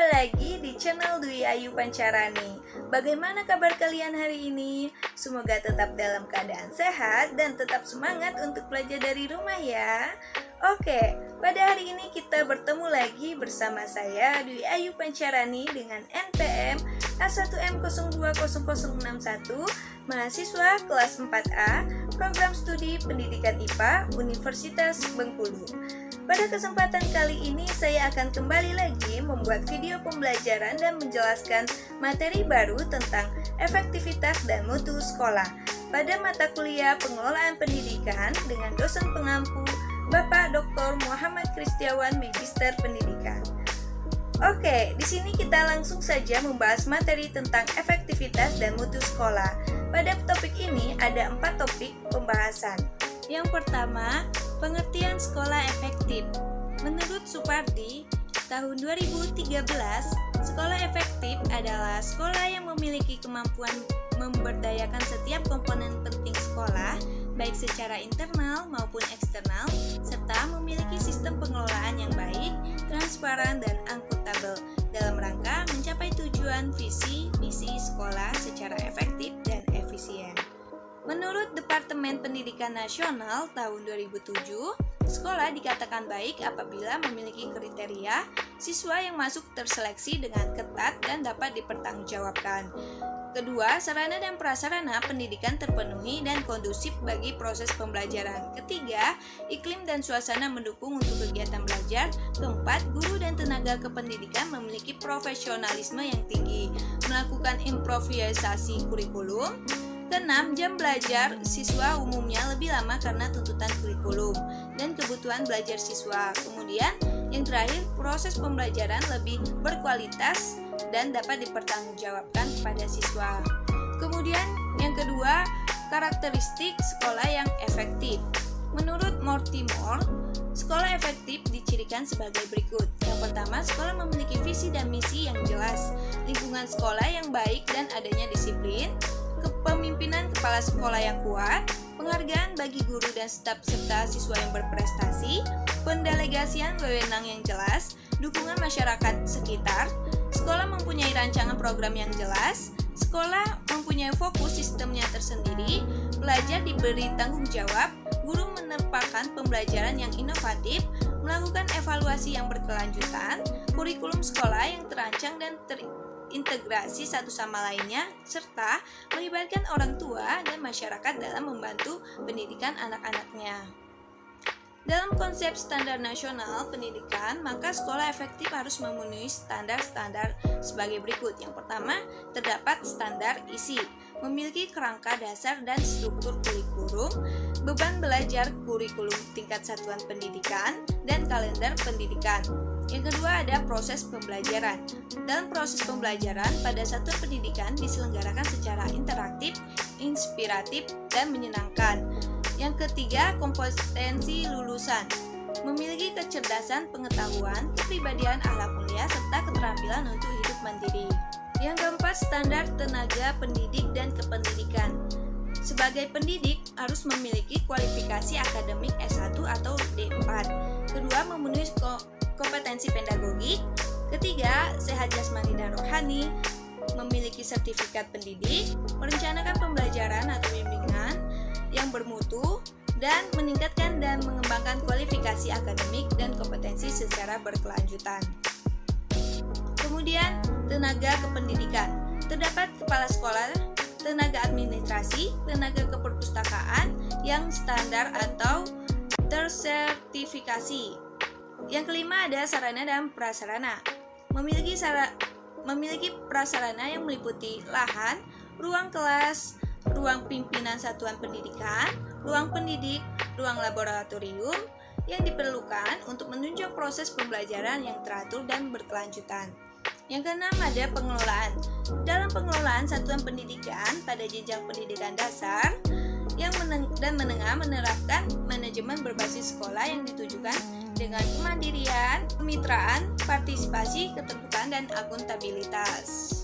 Jumpa lagi di channel Dwi Ayu Pancarani. Bagaimana kabar kalian hari ini? Semoga tetap dalam keadaan sehat dan tetap semangat untuk belajar dari rumah ya. Oke, pada hari ini kita bertemu lagi bersama saya Dwi Ayu Pancarani dengan NPM A1M020061, mahasiswa kelas 4A, program studi pendidikan IPA, Universitas Bengkulu. Pada kesempatan kali ini saya akan kembali lagi membuat video pembelajaran dan menjelaskan materi baru tentang efektivitas dan mutu sekolah pada mata kuliah pengelolaan pendidikan dengan dosen pengampu Bapak Dr. Muhammad Kristiawan, Magister Pendidikan. Oke, di sini kita langsung saja membahas materi tentang efektivitas dan mutu sekolah. Pada topik ini ada 4 topik pembahasan. Yang pertama, pengertian sekolah efektif. Menurut Supardi, tahun 2013, sekolah efektif adalah sekolah yang memiliki kemampuan memberdayakan setiap komponen penting sekolah, baik secara internal maupun eksternal, serta memiliki sistem pengelolaan yang baik, transparan, dan akuntabel dalam rangka mencapai tujuan visi misi sekolah secara efektif dan efisien. Menurut Departemen Pendidikan Nasional tahun 2007, sekolah dikatakan baik apabila memiliki kriteria siswa yang masuk terseleksi dengan ketat dan dapat dipertanggungjawabkan. Kedua, sarana dan prasarana pendidikan terpenuhi dan kondusif bagi proses pembelajaran. Ketiga, iklim dan suasana mendukung untuk kegiatan belajar. Keempat, guru dan tenaga kependidikan memiliki profesionalisme yang tinggi, melakukan improvisasi kurikulum. Keenam, jam belajar siswa umumnya lebih lama karena tuntutan kurikulum dan kebutuhan belajar siswa. Kemudian, yang terakhir, proses pembelajaran lebih berkualitas dan dapat dipertanggungjawabkan kepada siswa. Kemudian, yang kedua, karakteristik sekolah yang efektif. Menurut Mortimer, sekolah efektif dicirikan sebagai berikut. Yang pertama, sekolah memiliki visi dan misi yang jelas, lingkungan sekolah yang baik dan adanya disiplin, kepemimpinan kepala sekolah yang kuat, penghargaan bagi guru dan staf serta siswa yang berprestasi, pendelegasian wewenang yang jelas, dukungan masyarakat sekitar, sekolah mempunyai rancangan program yang jelas, sekolah mempunyai fokus sistemnya tersendiri, pelajar diberi tanggung jawab, guru menerapkan pembelajaran yang inovatif, melakukan evaluasi yang berkelanjutan, kurikulum sekolah yang terancang dan terintegrasi satu sama lainnya, serta melibatkan orang tua dan masyarakat dalam membantu pendidikan anak-anaknya. Dalam konsep standar nasional pendidikan, maka sekolah efektif harus memenuhi standar-standar sebagai berikut. Yang pertama, terdapat standar isi, memiliki kerangka dasar dan struktur kurikulum, beban belajar kurikulum tingkat satuan pendidikan, dan kalender pendidikan. Yang kedua ada proses pembelajaran. Dalam proses pembelajaran, pada satuan pendidikan diselenggarakan secara interaktif, inspiratif, dan menyenangkan. Yang ketiga, kompetensi lulusan. Memiliki kecerdasan, pengetahuan, kepribadian akhlak mulia, serta keterampilan untuk hidup mandiri. Yang keempat, standar tenaga pendidik dan kependidikan. Sebagai pendidik, harus memiliki kualifikasi akademik S1 atau D4. Kedua, memenuhi kompetensi pedagogik. Ketiga, sehat jasmani dan rohani, memiliki sertifikat pendidik, merencanakan pembelajaran atau bimbingan yang bermutu, dan meningkatkan dan mengembangkan kualifikasi akademik dan kompetensi secara berkelanjutan. Kemudian, tenaga kependidikan. Terdapat kepala sekolah, tenaga administrasi, tenaga keperpustakaan yang standar atau tersertifikasi. Yang kelima ada sarana dan prasarana. Memiliki prasarana yang meliputi lahan, ruang kelas, ruang pimpinan satuan pendidikan, ruang pendidik, ruang laboratorium yang diperlukan untuk menunjang proses pembelajaran yang teratur dan berkelanjutan. Yang keenam ada pengelolaan. Dalam pengelolaan satuan pendidikan pada jenjang pendidikan dasar dan menengah menerapkan manajemen berbasis sekolah yang ditujukan dengan kemandirian, kemitraan, partisipasi, keterbukaan, dan akuntabilitas.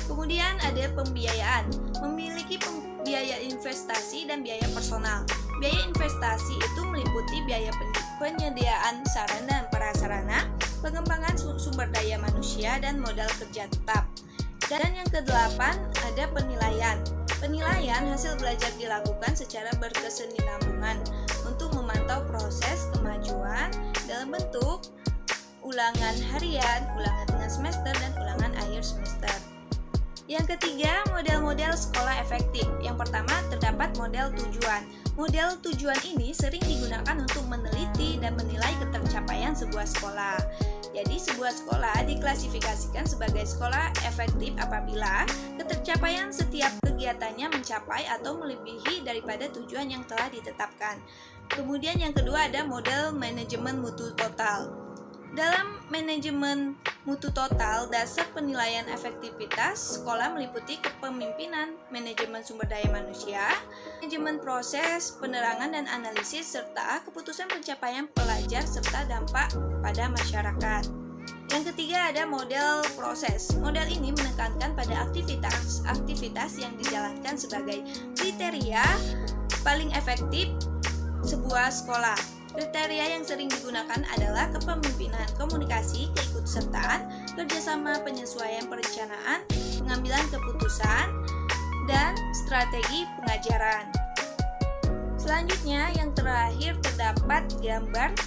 Kemudian ada pembiayaan, memiliki biaya investasi dan biaya personal. Biaya investasi itu meliputi biaya penyediaan sarana dan prasarana, pengembangan sumber daya manusia dan modal kerja tetap. Dan yang kedelapan ada penilaian. Penilaian hasil belajar dilakukan secara berkesinambungan untuk memantau proses kemajuan dalam bentuk ulangan harian, ulangan tengah semester, dan ulangan akhir semester. Yang ketiga, model-model sekolah efektif. Yang pertama, terdapat model tujuan. Model tujuan ini sering digunakan untuk meneliti dan menilai ketercapaian sebuah sekolah. Jadi, sebuah sekolah diklasifikasikan sebagai sekolah efektif apabila ketercapaian setiap kegiatannya mencapai atau melebihi daripada tujuan yang telah ditetapkan. Kemudian yang kedua ada model manajemen mutu total. Dalam manajemen mutu total, dasar penilaian efektivitas sekolah meliputi kepemimpinan, manajemen sumber daya manusia, manajemen proses, penerangan dan analisis, serta keputusan pencapaian pelajar serta dampak pada masyarakat. Yang ketiga ada model proses. Model ini menekankan pada aktivitas yang dijalankan sebagai kriteria paling efektif sebuah sekolah. Kriteria yang sering digunakan adalah kepemimpinan, komunikasi, keikutsertaan, kerjasama, penyesuaian perencanaan, pengambilan keputusan, dan strategi pengajaran. Selanjutnya, yang terakhir terdapat gambar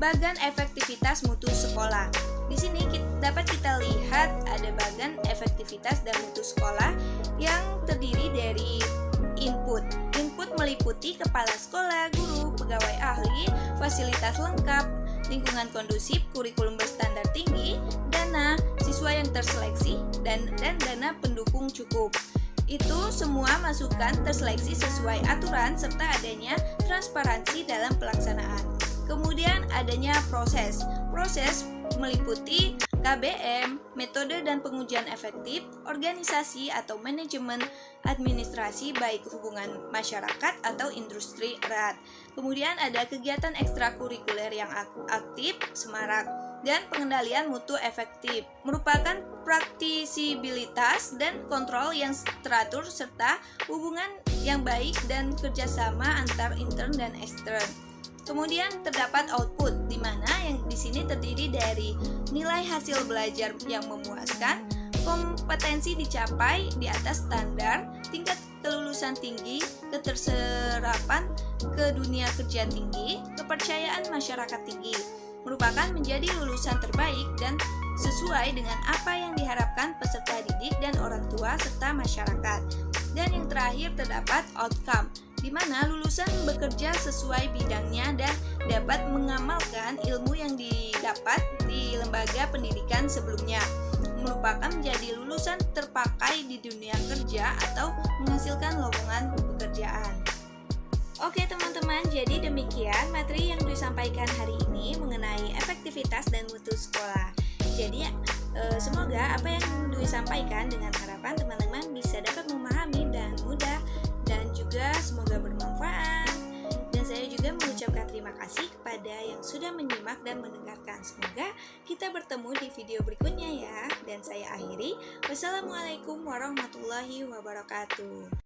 bagan efektivitas mutu sekolah. Di sini dapat kita lihat ada bagan efektivitas dan mutu sekolah yang terdiri dari input. Input meliputi kepala sekolah, guru, pegawai ahli, fasilitas lengkap, lingkungan kondusif, kurikulum berstandar tinggi, dana, siswa yang terseleksi, dan dana pendukung cukup. Itu semua masukan terseleksi sesuai aturan serta adanya transparansi dalam pelaksanaan. Kemudian adanya proses. Proses meliputi KBM, metode dan pengujian efektif, organisasi atau manajemen administrasi baik hubungan masyarakat atau industri erat. Kemudian ada kegiatan ekstrakurikuler yang aktif, semarak, dan pengendalian mutu efektif. Merupakan praktisibilitas dan kontrol yang teratur serta hubungan yang baik dan kerjasama antar intern dan ekstern. Kemudian terdapat output, di mana yang di sini terdiri dari nilai hasil belajar yang memuaskan, kompetensi dicapai di atas standar, tingkat kelulusan tinggi, keterserapan ke dunia kerja tinggi, kepercayaan masyarakat tinggi, merupakan menjadi lulusan terbaik dan sesuai dengan apa yang diharapkan peserta didik dan orang tua serta masyarakat. Dan yang terakhir terdapat outcome, di mana lulusan bekerja sesuai bidangnya dan dapat mengamalkan ilmu yang didapat di lembaga pendidikan sebelumnya, merupakan menjadi lulusan terpakai di dunia kerja atau menghasilkan lowongan pekerjaan. Oke teman-teman, jadi demikian materi yang disampaikan hari ini mengenai efektivitas dan mutu sekolah. Jadi semoga apa yang disampaikan dengan harapan teman-teman bisa dapat memahami dan mudah, dan juga semoga bermanfaat. Dan saya juga mengucapkan terima kasih kepada yang sudah menyimak dan mendengarkan. Semoga kita bertemu di video berikutnya ya. Dan saya akhiri. Wassalamualaikum warahmatullahi wabarakatuh.